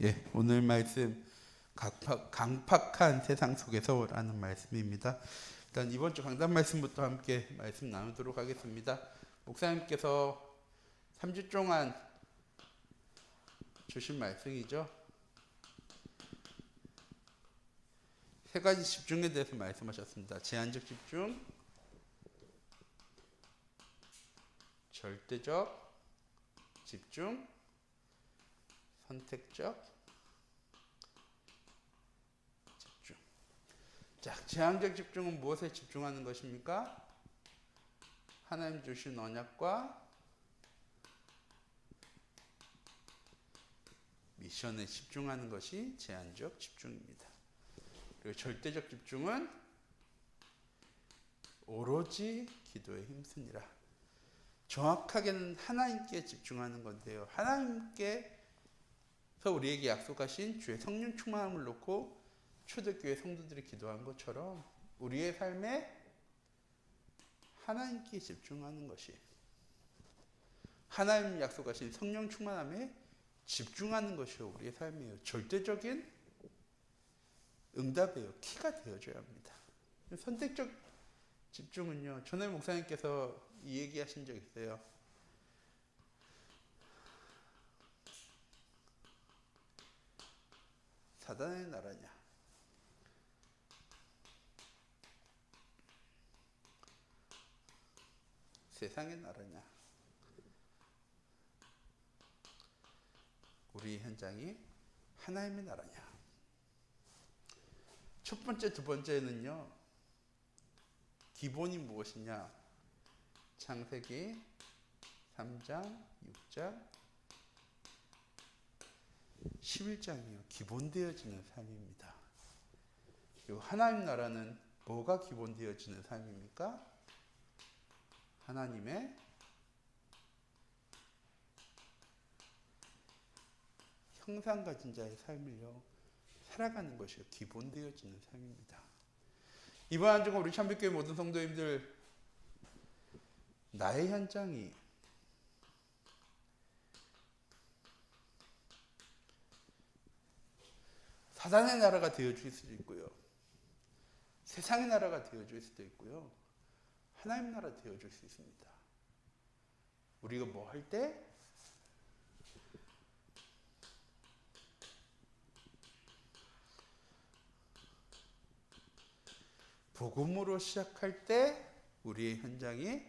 예, 오늘 말씀 강팍한 세상 속에서라는 말씀입니다. 일단 이번 주 강단 말씀부터 함께 말씀 나누도록 하겠습니다. 목사님께서 3주 동안 주신 말씀이죠. 세 가지 집중에 대해서 말씀하셨습니다. 제한적 집중, 절대적 집중, 선택적 집중. 자, 제한적 집중은 무엇에 집중하는 것입니까? 하나님 주신 언약과 미션에 집중하는 것이 제한적 집중입니다. 그리고 절대적 집중은 오로지 기도에 힘쓰니라. 정확하게는 하나님께 집중하는 건데요. 하나님께서 우리에게 약속하신 주의 성령 충만함을 놓고 초대교회 성도들이 기도한 것처럼 우리의 삶에 하나님께 집중하는 것이, 하나님 약속하신 성령 충만함에 집중하는 것이 우리의 삶이에요. 절대적인 응답이에요. 키가 되어줘야 합니다. 선택적 집중은요, 전에 목사님께서 이 얘기하신 적 있어요. 사단의 나라냐, 세상의 나라냐, 우리 현장이 하나님의 나라냐. 첫 번째, 두 번째는요, 기본이 무엇이냐? 창세기 3장, 6장, 11장이요. 기본되어지는 삶입니다. 그리고 하나님 나라는 뭐가 기본되어지는 삶입니까? 하나님의 형상 가진 자의 삶을요, 살아가는 것이 기본되어지는 삶입니다. 이번 한 주간 우리 참빛교회 모든 성도님들, 나의 현장이 사단의 나라가 되어줄 수도 있고요, 세상의 나라가 되어줄 수도 있고요, 하나님 나라 되어줄 수 있습니다. 우리가 뭐 할 때? 복음으로 시작할 때 우리의 현장이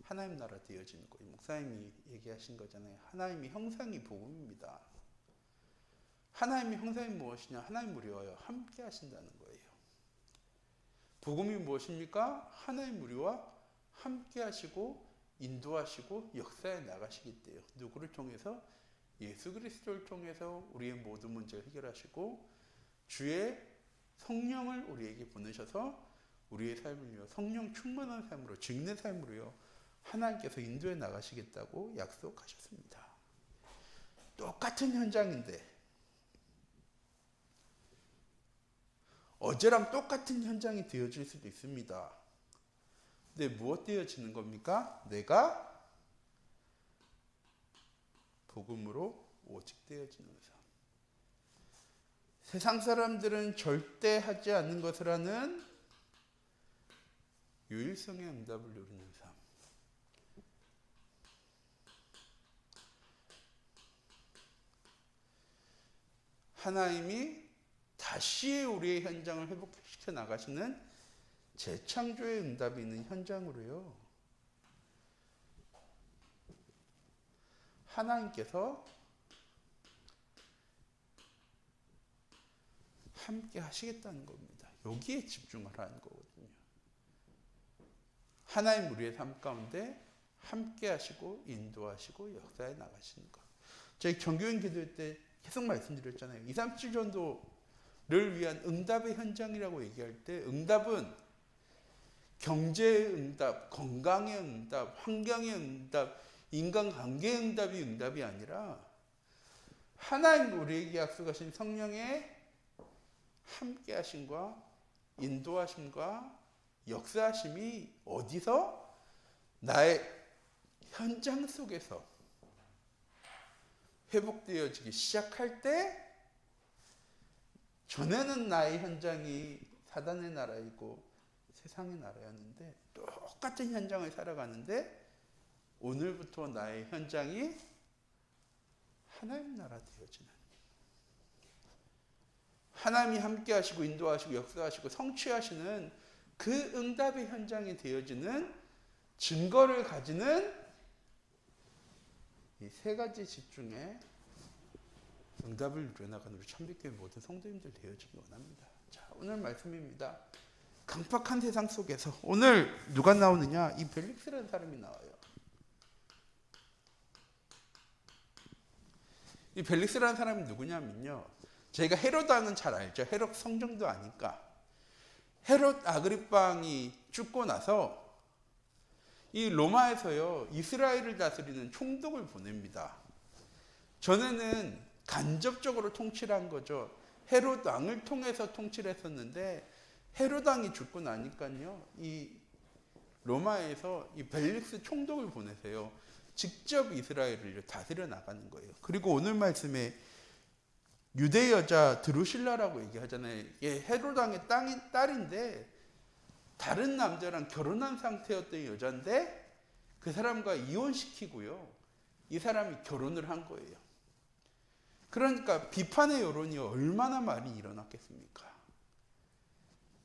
하나님 나라 되어지는 거예요. 목사님이 얘기하신 거잖아요. 하나님의 형상이 복음입니다. 하나님의 형상이 무엇이냐? 하나님 우리와 함께 하신다는 거예요. 복음이 무엇입니까? 하나님 우리와 함께 하시고 인도하시고 역사에 나가시기 때문에 누구를 통해서? 예수 그리스도를 통해서 우리의 모든 문제를 해결하시고 주의 성령을 우리에게 보내셔서 우리의 삶을요, 성령 충만한 삶으로, 증인의 삶으로요, 하나님께서 인도해 나가시겠다고 약속하셨습니다. 똑같은 현장인데, 어제랑 똑같은 현장이 되어질 수도 있습니다. 근데 무엇 되어지는 겁니까? 내가 복음으로 오직 되어지는 삶. 세상 사람들은 절대 하지 않는 것을 하는 유일성의 응답을 누리는 삶. 하나님이 다시 우리의 현장을 회복시켜 나가시는 재창조의 응답이 있는 현장으로요, 하나님께서 함께 하시겠다는 겁니다. 여기에 집중하라는 거거든요. 하나님 우리의 삶 가운데 함께 하시고 인도하시고 역사에 나가시는 것. 저희 정교인 기도회 때 계속 말씀드렸잖아요. 2, 3, 7전도를 위한 응답의 현장이라고 얘기할 때, 응답은 경제의 응답, 건강의 응답, 환경의 응답, 인간관계의 응답이 아니라 하나님 우리에게 약속하신 성령의 함께 하심과 인도하심과 역사하심이 어디서? 나의 현장 속에서 회복되어지기 시작할 때 전에는 나의 현장이 사단의 나라이고 세상의 나라였는데 똑같은 현장을 살아가는데 오늘부터 나의 현장이 하나님 나라 되어지는, 하나님이 함께 하시고 인도하시고 역사하시고 성취하시는 그 응답의 현장이 되어지는 증거를 가지는 이 세 가지 집중에 응답을 누려나가는 우리 참빛교회 모든 성도님들 되어지기 원합니다. 자, 오늘 말씀입니다. 강팍한 세상 속에서 오늘 누가 나오느냐? 이 벨릭스라는 사람이 나와요. 이 벨릭스라는 사람이 누구냐면요, 저희가 헤롯 왕은 잘 알죠. 헤롯 성정도 아니까. 헤롯 아그리빵이 죽고 나서 이 로마에서요 이스라엘을 다스리는 총독을 보냅니다. 전에는 간접적으로 통치를 한 거죠. 헤롯 왕을 통해서 통치를 했었는데 헤롯 왕이 죽고 나니까요 이 로마에서 이 벨릭스 총독을 보내세요. 직접 이스라엘을 다스려 나가는 거예요. 그리고 오늘 말씀에 유대 여자 드루실라라고 얘기하잖아요. 이게 헤롯 왕의 딸인데 다른 남자랑 결혼한 상태였던 여자인데 그 사람과 이혼시키고요. 이 사람이 결혼을 한 거예요. 그러니까 비판의 여론이 얼마나 많이 일어났겠습니까?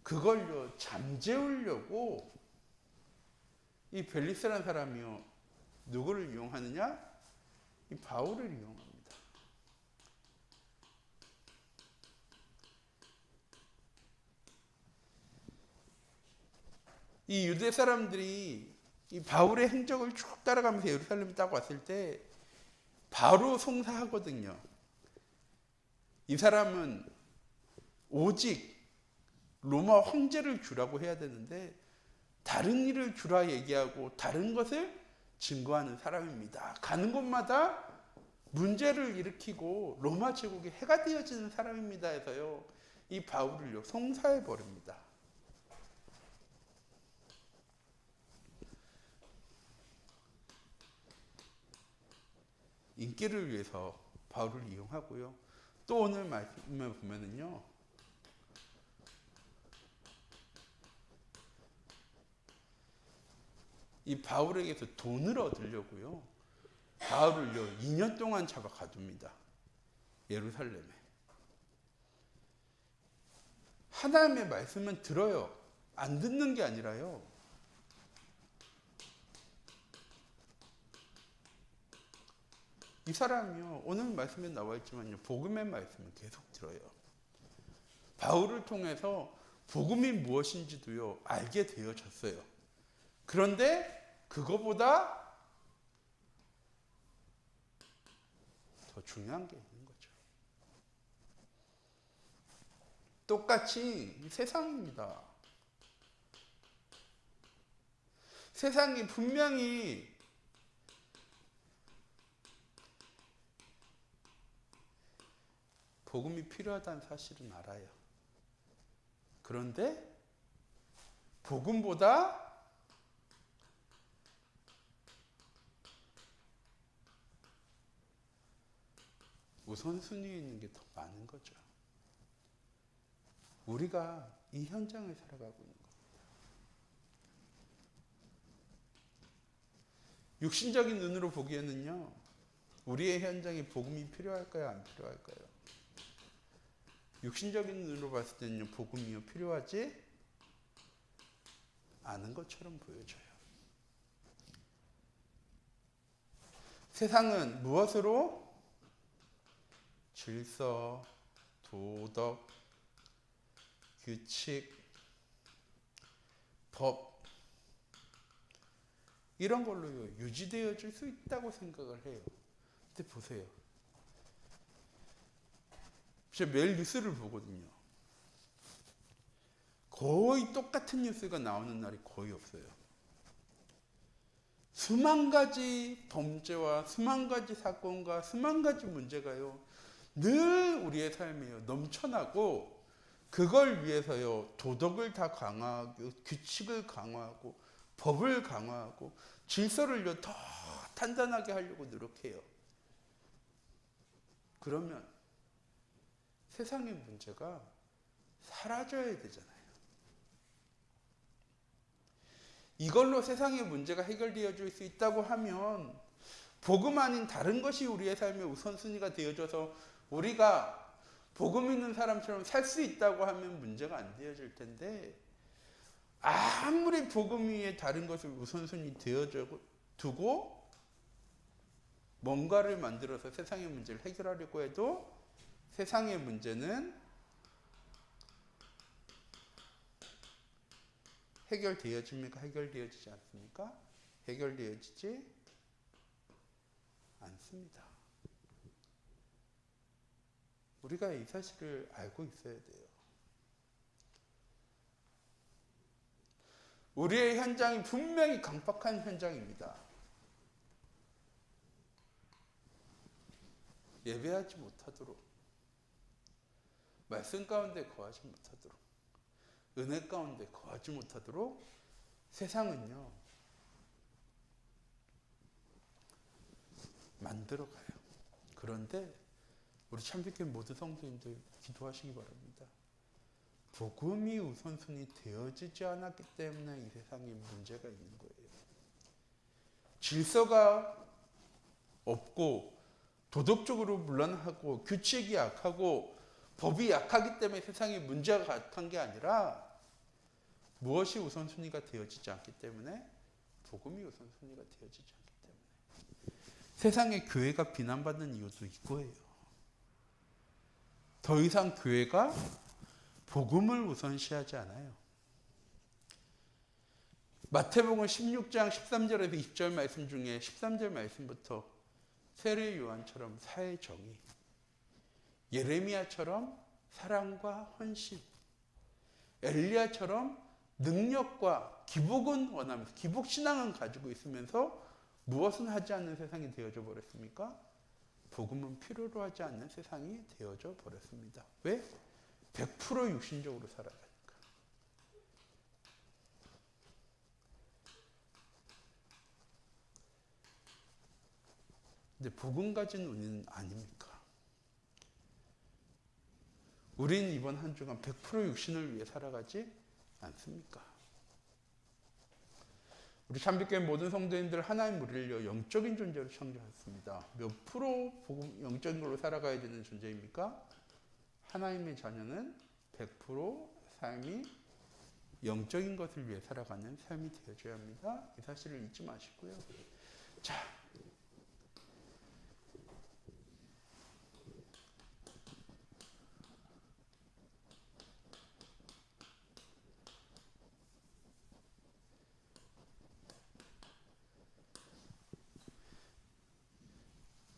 그걸요 잠재우려고 이 벨릭스라는 사람이요 누구를 이용하느냐? 이 바울을 이용합니다. 이 유대 사람들이 이 바울의 행적을 쭉 따라가면서 예루살렘에 딱 왔을 때 바로 송사하거든요. 이 사람은 오직 로마 황제를 주라고 해야 되는데 다른 일을 주라 얘기하고 다른 것을 증거하는 사람입니다. 가는 곳마다 문제를 일으키고 로마 제국의 해가 되어지는 사람입니다 해서요 이 바울을요 송사해 버립니다. 인기를 위해서 바울을 이용하고요. 또 오늘 말씀을 보면은요. 이 바울에게서 돈을 얻으려고요. 바울을요 2년 동안 잡아 가둡니다. 예루살렘에. 하나님의 말씀은 들어요. 안 듣는 게 아니라요. 이 사람이요 오늘 말씀에 나와 있지만요 복음의 말씀을 계속 들어요. 바울을 통해서 복음이 무엇인지도요 알게 되어졌어요. 그런데 그거보다 더 중요한 게 있는 거죠. 똑같이 세상입니다. 세상이 분명히 복음이 필요하다는 사실은 알아요. 그런데 복음보다 우선순위에 있는 게 더 많은 거죠. 우리가 이 현장을 살아가고 있는 겁니다. 육신적인 눈으로 보기에는요 우리의 현장에 복음이 필요할까요? 안 필요할까요? 육신적인 눈으로 봤을 때는요 복음이 필요하지 않은 것처럼 보여져요. 세상은 무엇으로? 질서, 도덕, 규칙, 법 이런 걸로요 유지되어질 수 있다고 생각을 해요. 근데 보세요. 제가 매일 뉴스를 보거든요. 거의 똑같은 뉴스가 나오는 날이 거의 없어요. 수만 가지 범죄와 수만 가지 사건과 수만 가지 문제가요 늘 우리의 삶에요 넘쳐나고 그걸 위해서요 도덕을 다 강화하고 규칙을 강화하고 법을 강화하고 질서를요 더 단단하게 하려고 노력해요. 그러면 세상의 문제가 사라져야 되잖아요. 이걸로 세상의 문제가 해결되어질 수 있다고 하면 복음 아닌 다른 것이 우리의 삶의 우선순위가 되어져서 우리가 복음 있는 사람처럼 살 수 있다고 하면 문제가 안 되어질 텐데, 아무리 복음 위에 다른 것을 우선순위 되어져 두고 뭔가를 만들어서 세상의 문제를 해결하려고 해도 세상의 문제는 해결되어집니까? 해결되어지지 않습니까? 해결되어지지 않습니다. 우리가 이 사실을 알고 있어야 돼요. 우리의 현장이 분명히 강팍한 현장입니다. 예배하지 못하도록, 말씀 가운데 거하지 못하도록, 은혜 가운데 거하지 못하도록 세상은요 만들어가요. 그런데 우리 참빛교회 모든 성도님들 기도하시기 바랍니다. 복음이 우선순위 되어지지 않았기 때문에 이 세상에 문제가 있는 거예요. 질서가 없고 도덕적으로 문란하고 규칙이 약하고 법이 약하기 때문에 세상에 문제가 약한 게 아니라 무엇이 우선순위가 되어지지 않기 때문에, 복음이 우선순위가 되어지지 않기 때문에 세상의 교회가 비난받는 이유도 이거예요. 더 이상 교회가 복음을 우선시하지 않아요. 마태복음 16장 13절에서 20절 말씀 중에 13절 말씀부터 세례 요한처럼 사회 정의, 예레미야처럼 사랑과 헌신, 엘리야처럼 능력과 기복은 원하면서, 기복신앙은 가지고 있으면서 무엇은 하지 않는 세상이 되어져 버렸습니까? 복음은 필요로 하지 않는 세상이 되어져 버렸습니다. 왜? 100% 육신적으로 살아가니까. 근데 복음 가진 우리는 아닙니까? 우리는 이번 한 주간 100% 육신을 위해 살아가지 않습니까? 우리 참빛교회 모든 성도님들 하나님 우리를 영적인 존재로 창조하셨습니다. 몇 프로 복음 영적인 걸로 살아가야 되는 존재입니까? 하나님의 자녀는 100% 삶이 영적인 것을 위해 살아가는 삶이 되어줘야 합니다. 이 사실을 잊지 마시고요. 자,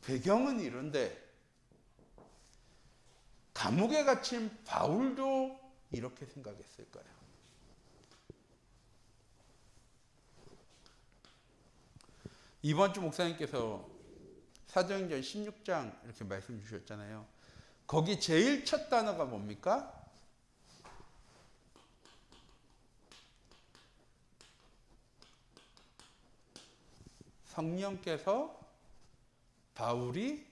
배경은 이런데 감옥에 갇힌 바울도 이렇게 생각했을까요? 이번 주 목사님께서 사도행전 16장 이렇게 말씀 주셨잖아요. 거기 제일 첫 단어가 뭡니까? 성령께서 바울이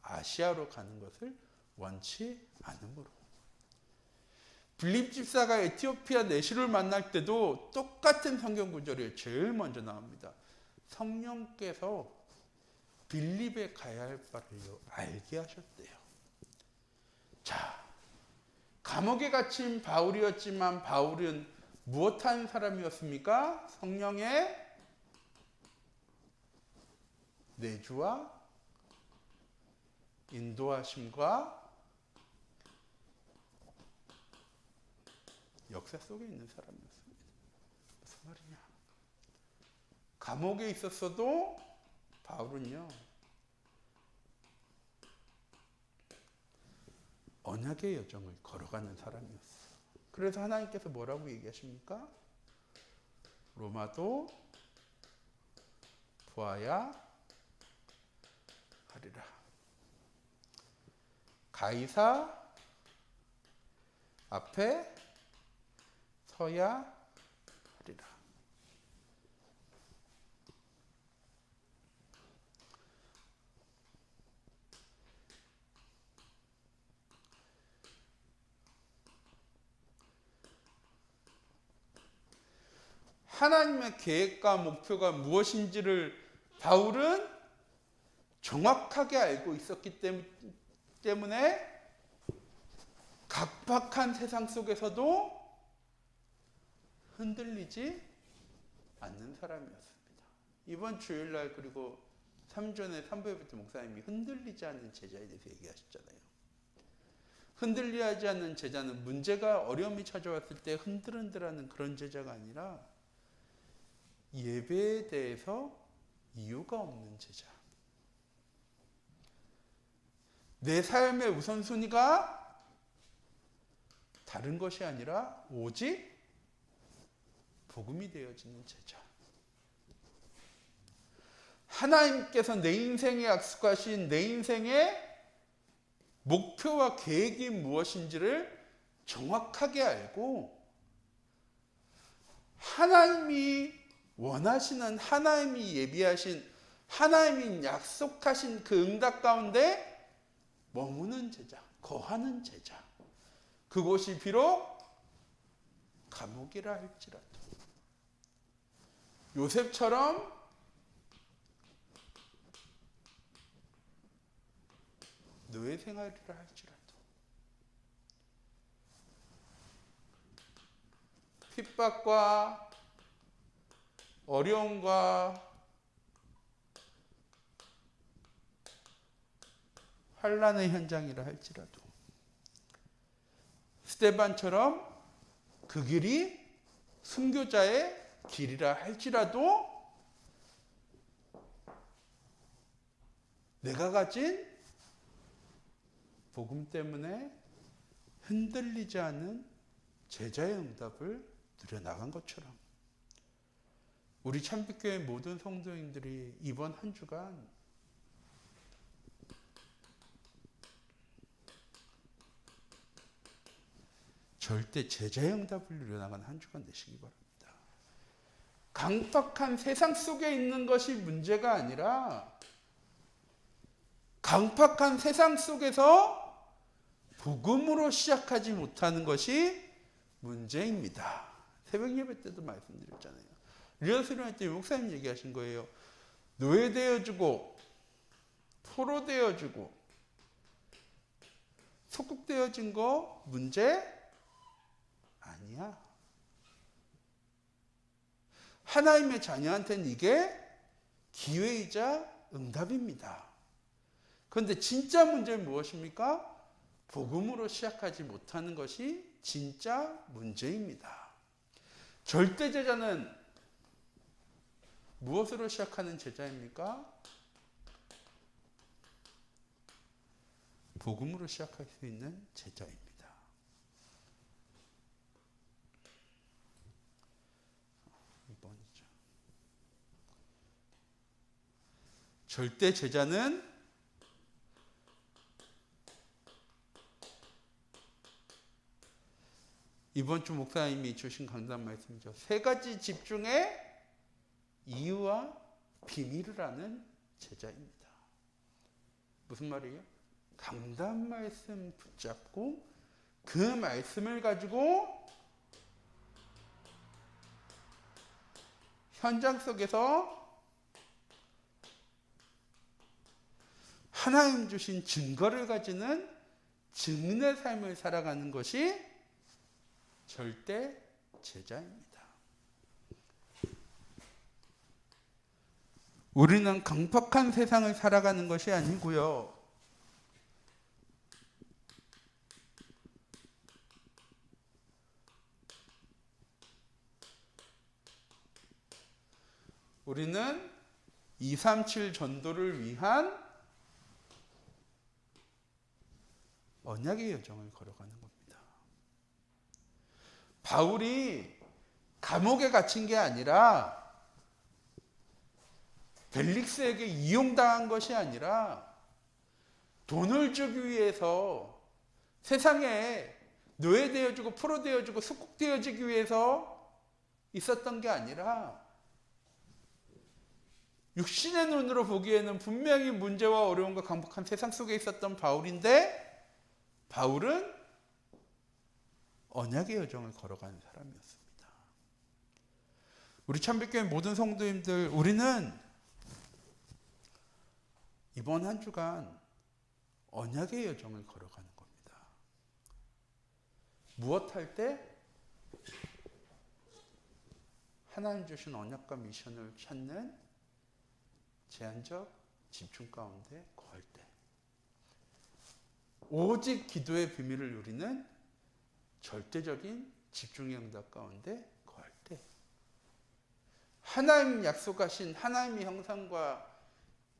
아시아로 가는 것을 원치 않으므로. 빌립 집사가 에티오피아 내시를 만날 때도 똑같은 성경 구절이 제일 먼저 나옵니다. 성령께서 빌립에 가야 할 바를 알게 하셨대요. 자, 감옥에 갇힌 바울이었지만 바울은 무엇한 사람이었습니까? 성령의 내주와 인도하심과 역사 속에 있는 사람이었습니다. 무슨 말이냐? 감옥에 있었어도 바울은요, 언약의 여정을 걸어가는 사람이었어요. 그래서 하나님께서 뭐라고 얘기하십니까? 로마도 보아야 하리라. 가이사 앞에 서야 하리라. 하나님의 계획과 목표가 무엇인지를 바울은 정확하게 알고 있었기 때문에 각박한 세상 속에서도 흔들리지 않는 사람이었습니다. 이번 주일날 그리고 3전에 3부에 때 목사님이 흔들리지 않는 제자에 대해서 얘기하셨잖아요. 흔들리지 않는 제자는 문제가 어려움이 찾아왔을 때 흔들흔들하는 그런 제자가 아니라 예배에 대해서 이유가 없는 제자. 내 삶의 우선순위가 다른 것이 아니라 오직 복음이 되어지는 제자. 하나님께서 내 인생에 약속하신 내 인생의 목표와 계획이 무엇인지를 정확하게 알고 하나님이 원하시는, 하나님이 예비하신, 하나님이 약속하신 그 응답 가운데 머무는 제자, 거하는 제자. 그곳이 비록 감옥이라 할지라도 요셉처럼 노예 생활이라 할지라도 핍박과 어려움과 환난의 현장이라 할지라도 스데반처럼 그 길이 순교자의 길이라 할지라도 내가 가진 복음 때문에 흔들리지 않은 제자의 응답을 누려나간 것처럼 우리 참빛교회 모든 성도님들이 이번 한 주간 절대 제자의 응답을 누려나간 한 주간 되시기 바랍니다. 강팍한 세상 속에 있는 것이 문제가 아니라 강팍한 세상 속에서 복음으로 시작하지 못하는 것이 문제입니다. 새벽 예배 때도 말씀드렸잖아요. 리허설을 할 때 목사님 얘기하신 거예요. 노예되어주고 포로되어주고 속국되어진 거 문제 아니야. 하나님의 자녀한테는 이게 기회이자 응답입니다. 그런데 진짜 문제는 무엇입니까? 복음으로 시작하지 못하는 것이 진짜 문제입니다. 절대 제자는 무엇으로 시작하는 제자입니까? 복음으로 시작할 수 있는 제자입니다. 절대 제자는 이번 주 목사님이 주신 강단 말씀이죠. 세 가지 집중의 이유와 비밀을 아는 제자입니다. 무슨 말이에요? 강단 말씀 붙잡고 그 말씀을 가지고 현장 속에서 하나님 주신 증거를 가지는 증인의 삶을 살아가는 것이 절대 제자입니다. 우리는 강팍한 세상을 살아가는 것이 아니고요. 우리는 237 전도를 위한 언약의 여정을 걸어가는 겁니다. 바울이 감옥에 갇힌 게 아니라 벨릭스에게 이용당한 것이 아니라 돈을 주기 위해서 세상에 노예되어지고 포로되어지고 속국되어지기 위해서 있었던 게 아니라 육신의 눈으로 보기에는 분명히 문제와 어려움과 강박한 세상 속에 있었던 바울인데 바울은 언약의 여정을 걸어가는 사람이었습니다. 우리 참빛교회 모든 성도님들, 우리는 이번 한 주간 언약의 여정을 걸어가는 겁니다. 무엇 할 때? 하나님 주신 언약과 미션을 찾는 제한적 집중 가운데 거할 때, 오직 기도의 비밀을 누리는 절대적인 집중의 응답 가운데 거할 때, 하나님 약속하신 하나님의 형상과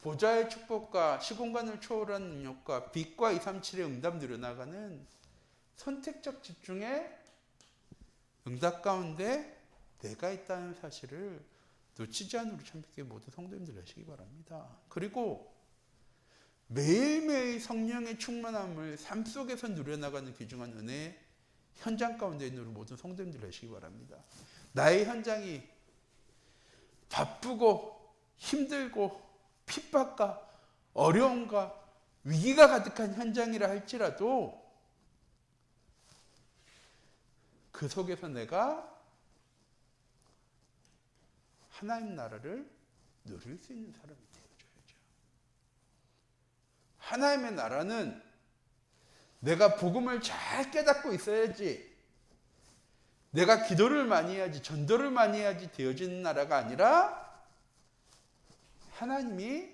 보좌의 축복과 시공간을 초월한 능력과 빛과 237의 응답 누려나가는 선택적 집중의 응답 가운데 내가 있다는 사실을 놓치지 않은 우리 참빛교회 모든 성도님들 되시기 바랍니다. 그리고 매일매일 성령의 충만함을 삶 속에서 누려나가는 귀중한 은혜의 현장 가운데 있는 우리 모든 성도님들 되시기 바랍니다. 나의 현장이 바쁘고 힘들고 핍박과 어려움과 위기가 가득한 현장이라 할지라도 그 속에서 내가 하나님 나라를 누릴 수 있는 사람이 되어줘야죠. 하나님의 나라는 내가 복음을 잘 깨닫고 있어야지, 내가 기도를 많이 해야지, 전도를 많이 해야지 되어지는 나라가 아니라 하나님이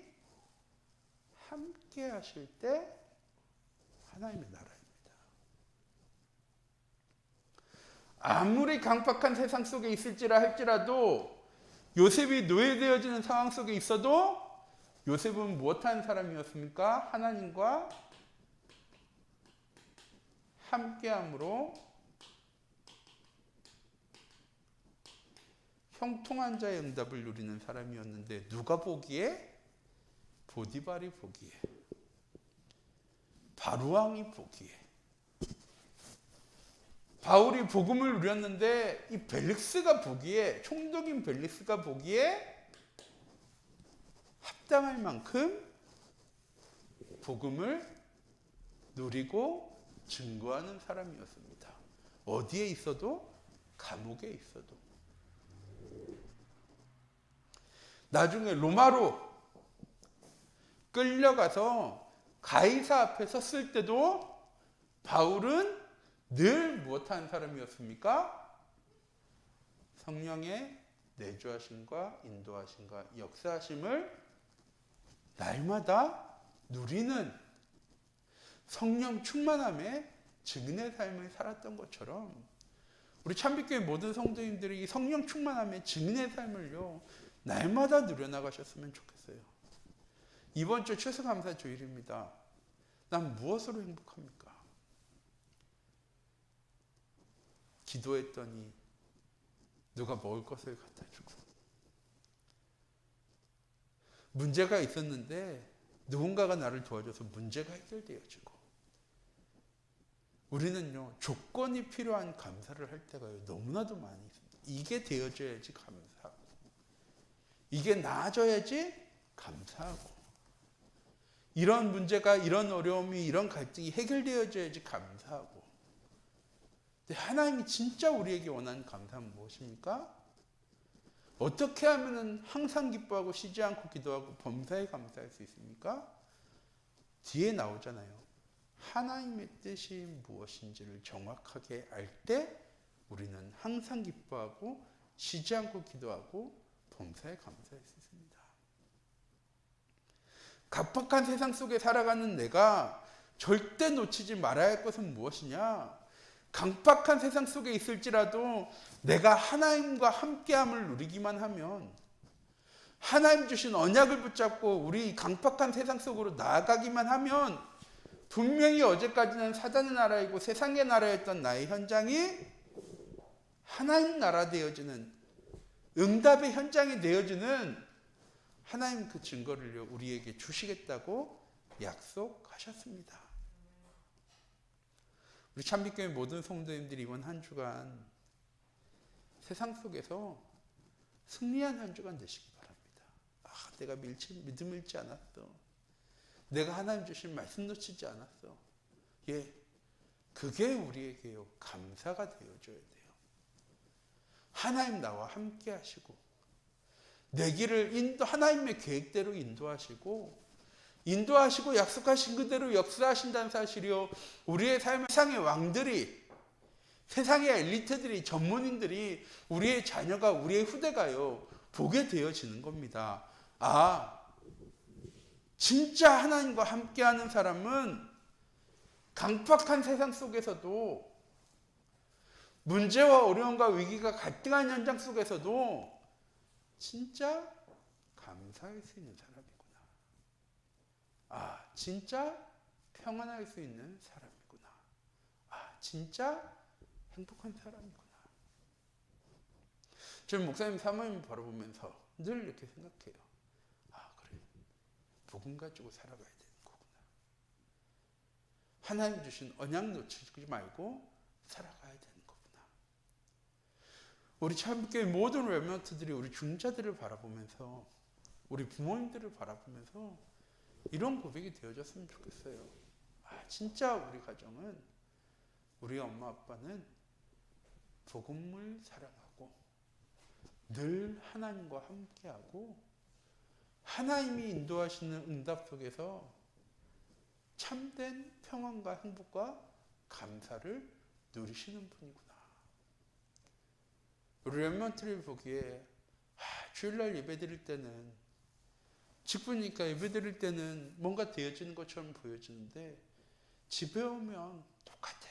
함께 하실 때 하나님의 나라입니다. 아무리 강팍한 세상 속에 있을지라 할지라도 요셉이 노예되어지는 상황 속에 있어도 요셉은 무엇하는 사람이었습니까? 하나님과 함께함으로 형통한 자의 응답을 누리는 사람이었는데, 누가 보기에? 보디발이 보기에, 바로왕이 보기에, 바울이 복음을 누렸는데 이 벨릭스가 보기에, 총독인 벨릭스가 보기에 합당할 만큼 복음을 누리고 증거하는 사람이었습니다. 어디에 있어도, 감옥에 있어도. 나중에 로마로 끌려가서 가이사 앞에 섰을 때도 바울은 늘 무엇하는 사람이었습니까? 성령의 내주하심과 인도하심과 역사하심을 날마다 누리는 성령 충만함의 증인의 삶을 살았던 것처럼 우리 참빛교회 모든 성도님들이 이 성령 충만함의 증인의 삶을요 날마다 누려나가셨으면 좋겠어요. 이번 주 추수감사 주일입니다. 난 무엇으로 행복합니까? 기도했더니 누가 먹을 것을 갖다 주고, 문제가 있었는데 누군가가 나를 도와줘서 문제가 해결되어지고, 우리는요 조건이 필요한 감사를 할 때가 너무나도 많이 있습니다. 이게 되어져야지 감사하고, 이게 나아져야지 감사하고, 이런 문제가, 이런 어려움이, 이런 갈등이 해결되어져야지 감사하고. 근데 하나님이 진짜 우리에게 원하는 감사는 무엇입니까? 어떻게 하면 항상 기뻐하고 쉬지 않고 기도하고 범사에 감사할 수 있습니까? 뒤에 나오잖아요. 하나님의 뜻이 무엇인지를 정확하게 알 때 우리는 항상 기뻐하고 쉬지 않고 기도하고 범사에 감사할 수 있습니다. 각박한 세상 속에 살아가는 내가 절대 놓치지 말아야 할 것은 무엇이냐? 강팍한 세상 속에 있을지라도 내가 하나님과 함께함을 누리기만 하면, 하나님 주신 언약을 붙잡고 우리 강팍한 세상 속으로 나아가기만 하면, 분명히 어제까지는 사단의 나라이고 세상의 나라였던 나의 현장이 하나님 나라 되어지는, 응답의 현장이 되어지는 하나님 그 증거를 우리에게 주시겠다고 약속하셨습니다. 우리 참빛교회 모든 성도님들이 이번 한 주간 세상 속에서 승리한 한 주간 되시기 바랍니다. 내가 믿음 잃지 않았어. 내가 하나님 주신 말씀 놓치지 않았어. 그게 우리에게요 감사가 되어줘야 돼요. 하나님 나와 함께 하시고 내 길을 하나님의 계획대로 인도하시고 약속하신 그대로 역사하신다는 사실이요. 우리의 삶을 세상의 왕들이, 세상의 엘리트들이, 전문인들이, 우리의 자녀가, 우리의 후대가요 보게 되어지는 겁니다. 진짜 하나님과 함께하는 사람은 강팍한 세상 속에서도, 문제와 어려움과 위기가 갈등한 현장 속에서도 진짜 감사할 수 있는 사람이구나. 진짜 평안할 수 있는 사람이구나. 진짜 행복한 사람이구나. 저는 목사님 사모님 바라보면서 늘 이렇게 생각해요. 그래. 복음 가지고 살아가야 되는 거구나. 하나님 주신 언약 놓치지 말고 살아가야 되는 거구나. 우리 참교회 모든 렘넌트들이 우리 중자들을 바라보면서, 우리 부모님들을 바라보면서 이런 고백이 되어졌으면 좋겠어요. 진짜 우리 가정은, 우리 엄마 아빠는 복음을 사랑하고 늘 하나님과 함께하고 하나님이 인도하시는 응답 속에서 참된 평안과 행복과 감사를 누리시는 분이구나. 우리 렘넌트를 보기에 주일날 예배드릴 때는, 직분이니까 예배드릴 때는 뭔가 되어지는 것처럼 보여지는데 집에 오면 똑같아.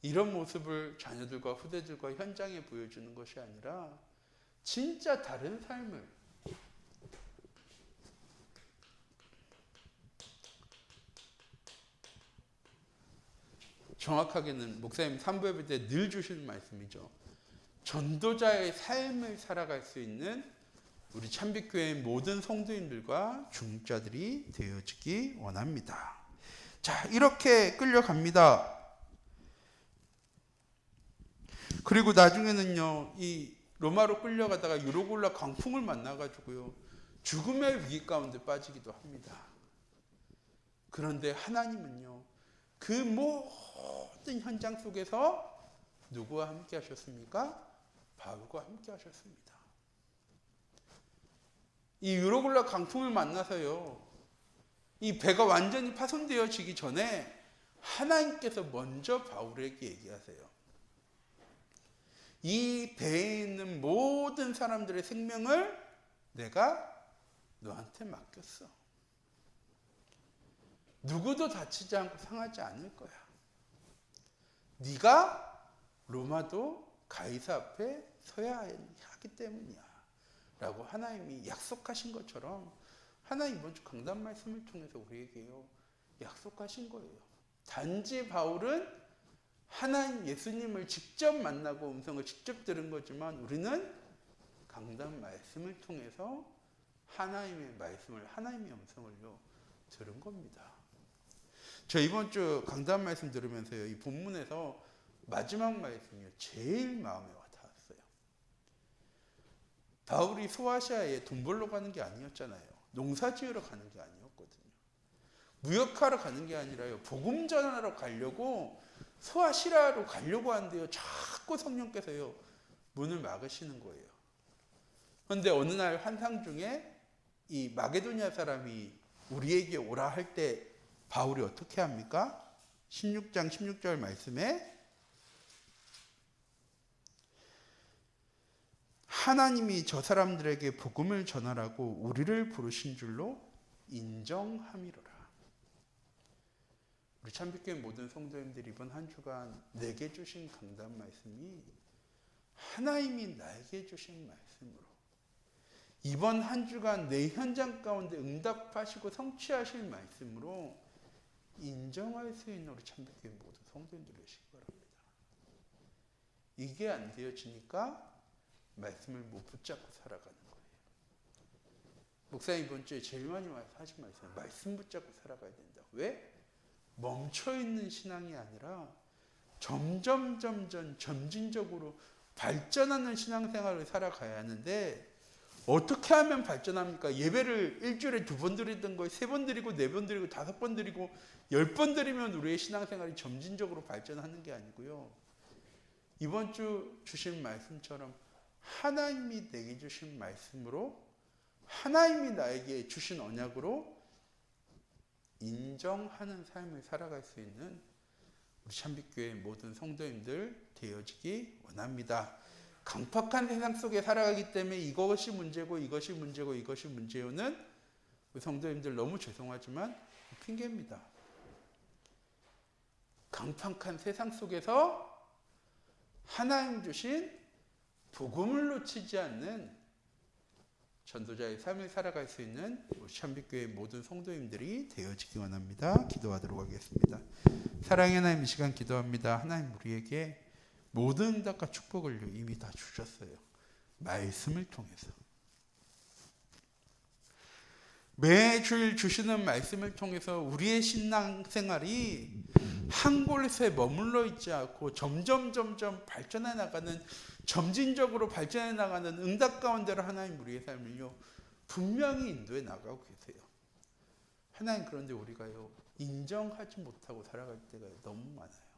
이런 모습을 자녀들과 후대들과 현장에 보여주는 것이 아니라 진짜 다른 삶을, 정확하게는 목사님 3부 예배 때 늘 주시는 말씀이죠. 전도자의 삶을 살아갈 수 있는 우리 참빛교회의 모든 성도인들과 중직자들이 되어지기 원합니다. 자, 이렇게 끌려갑니다. 그리고 나중에는요, 이 로마로 끌려가다가 유로굴라 광풍을 만나가지고요, 죽음의 위기 가운데 빠지기도 합니다. 그런데 하나님은요, 그 모든 현장 속에서 누구와 함께 하셨습니까? 바울과 함께 하셨습니다. 이 유로굴라 강풍을 만나서요, 이 배가 완전히 파손되어지기 전에 하나님께서 먼저 바울에게 얘기하세요. 이 배에 있는 모든 사람들의 생명을 내가 너한테 맡겼어. 누구도 다치지 않고 상하지 않을 거야. 네가 로마도 가이사 앞에 서야 하기 때문이야 라고 하나님이 약속하신 것처럼, 하나님 이번 주 강단 말씀을 통해서 우리에게요 약속하신 거예요. 단지 바울은 하나님 예수님을 직접 만나고 음성을 직접 들은 거지만, 우리는 강단 말씀을 통해서 하나님의 말씀을, 하나님의 음성을요 들은 겁니다. 저 이번 주 강단 말씀 들으면서요, 이 본문에서 마지막 말씀이요 제일 마음에 와닿았어요. 바울이 소아시아에 돈 벌러 가는 게 아니었잖아요. 농사 지으러 가는 게 아니었거든요. 무역하러 가는 게 아니라요, 복음 전하러 가려고 소아시아로 가려고 하는데요, 자꾸 성령께서요 문을 막으시는 거예요. 그런데 어느 날 환상 중에 이 마게도니아 사람이 우리에게 오라 할 때 바울이 어떻게 합니까? 16장 16절 말씀에 하나님이 저 사람들에게 복음을 전하라고 우리를 부르신 줄로 인정함이로라. 우리 참빛교회 모든 성도님들이 이번 한 주간 내게 주신 강단 말씀이 하나님이 나에게 주신 말씀으로, 이번 한 주간 내 현장 가운데 응답하시고 성취하실 말씀으로 인정할 수 있는 우리 참빛교회 모든 성도님들 되시기 바랍니다. 이게 안 되어지니까 말씀을 못 붙잡고 살아가는 거예요. 목사님 이번 주에 제일 많이 하신 말씀은 말씀 붙잡고 살아가야 된다. 왜? 멈춰있는 신앙이 아니라 점진적으로 발전하는 신앙생활을 살아가야 하는데, 어떻게 하면 발전합니까? 예배를 일주일에 2번 드리던 걸 3번 드리고 4번 드리고 5번 드리고 10번 드리면 우리의 신앙생활이 점진적으로 발전하는 게 아니고요, 이번 주 주신 말씀처럼 하나님이 내게 주신 말씀으로, 하나님이 나에게 주신 언약으로 인정하는 삶을 살아갈 수 있는 우리 참빛교회 모든 성도님들 되어지기 원합니다. 강팍한 세상 속에 살아가기 때문에 이것이 문제고 이것이 문제고 이것이 문제요는 우리 성도님들 너무 죄송하지만 핑계입니다. 강팍한 세상 속에서 하나님 주신 복음을 놓치지 않는 전도자의 삶을 살아갈 수 있는 우리 참빛교회 모든 성도님들이 되어지기 원합니다. 기도하도록 하겠습니다. 사랑의 하나님, 이 시간 기도합니다. 하나님, 우리에게 모든 응답과 축복을 이미 다 주셨어요. 말씀을 통해서. 매주일 주시는 말씀을 통해서 우리의 신앙생활이 한 곳에 머물러 있지 않고 점점 발전해 나가는, 점진적으로 발전해 나가는 응답 가운데로 하나님 우리의 삶을요 분명히 인도해 나가고 계세요. 하나님, 그런데 우리가요 인정하지 못하고 살아갈 때가 너무 많아요.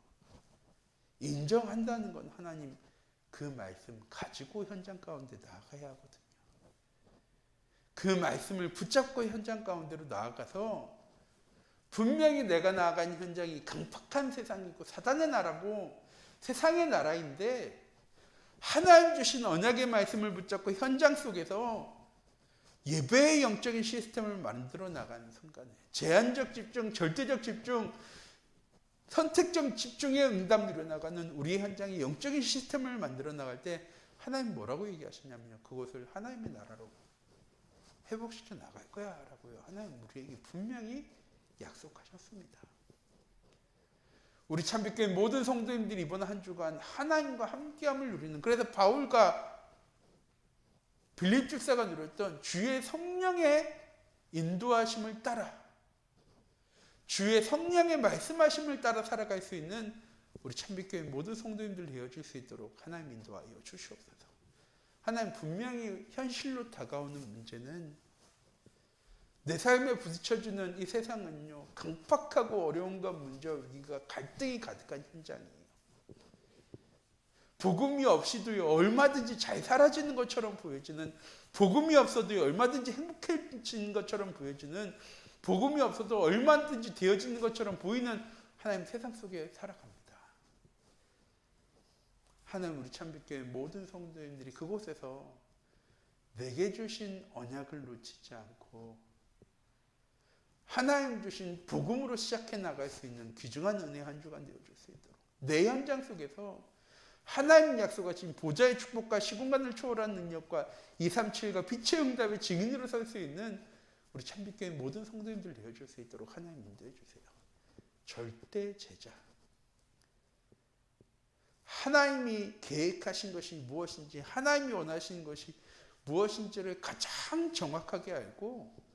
인정한다는 건 하나님 그 말씀 가지고 현장 가운데 나아가야 하거든요. 그 말씀을 붙잡고 현장 가운데로 나아가서 분명히 내가 나아가는 현장이 강팍한 세상이고 사단의 나라고 세상의 나라인데 하나님 주신 언약의 말씀을 붙잡고 현장 속에서 예배의 영적인 시스템을 만들어 나가는 순간에 제한적 집중, 절대적 집중, 선택적 집중의 응답 이루어나가는 우리의 현장의 영적인 시스템을 만들어 나갈 때 하나님 뭐라고 얘기하시냐면요, 그것을 하나님의 나라로 회복시켜 나갈 거야 라고요 하나님 우리에게 분명히 약속하셨습니다. 우리 참빛교회 모든 성도님들이 이번 한 주간 하나님과 함께함을 누리는, 그래서 바울과 빌립 집사가 누렸던 주의 성령의 인도하심을 따라, 주의 성령의 말씀하심을 따라 살아갈 수 있는 우리 참빛교회 모든 성도님들 되어질 수 있도록 하나님 인도하여 주시옵소서. 하나님, 분명히 현실로 다가오는 문제는, 내 삶에 부딪혀주는 이 세상은요 강팍하고 어려움과 문제와 위기가 갈등이 가득한 현장이에요. 복음이 없이도요 얼마든지 잘 사라지는 것처럼 보여지는, 복음이 없어도 얼마든지 행복해지는 것처럼 보여지는, 복음이 없어도 얼마든지 되어지는 것처럼 보이는 하나님 세상 속에 살아갑니다. 하나님, 우리 참빛교회 모든 성도님들이 그곳에서 내게 주신 언약을 놓치지 않고 하나님 주신 복음으로 시작해 나갈 수 있는 귀중한 은혜의 한 주간 되어줄 수 있도록, 내 현장 속에서 하나님 약속하신 보좌의 축복과 시공간을 초월한 능력과 237과 빛의 응답의 증인으로 설 수 있는 우리 참빛교회 모든 성도님들 되어줄 수 있도록 하나님 인도해 주세요. 절대 제자, 하나님이 계획하신 것이 무엇인지, 하나님이 원하시는 것이 무엇인지를 가장 정확하게 알고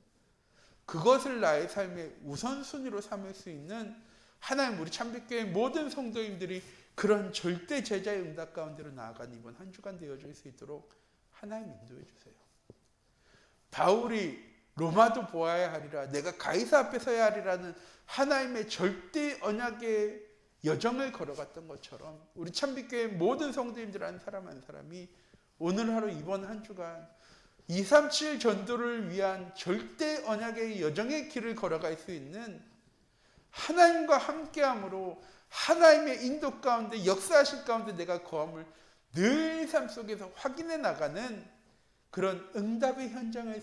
그것을 나의 삶의 우선순위로 삼을 수 있는 하나님 우리 참빛교회 모든 성도님들이 그런 절대 제자의 응답 가운데로 나아가는 이번 한 주간 되어줄 수 있도록 하나님 인도해 주세요. 바울이 로마도 보아야 하리라, 내가 가이사 앞에 서야 하리라는 하나님의 절대 언약의 여정을 걸어갔던 것처럼 우리 참빛교회 모든 성도님들 한 사람 한 사람이 오늘 하루 이번 한 주간 237 전도를 위한 절대 언약의 여정의 길을 걸어갈 수 있는, 하나님과 함께함으로 하나님의 인도 가운데 역사하실 가운데 내가 거함을 늘 삶 속에서 확인해 나가는 그런 응답의 현장을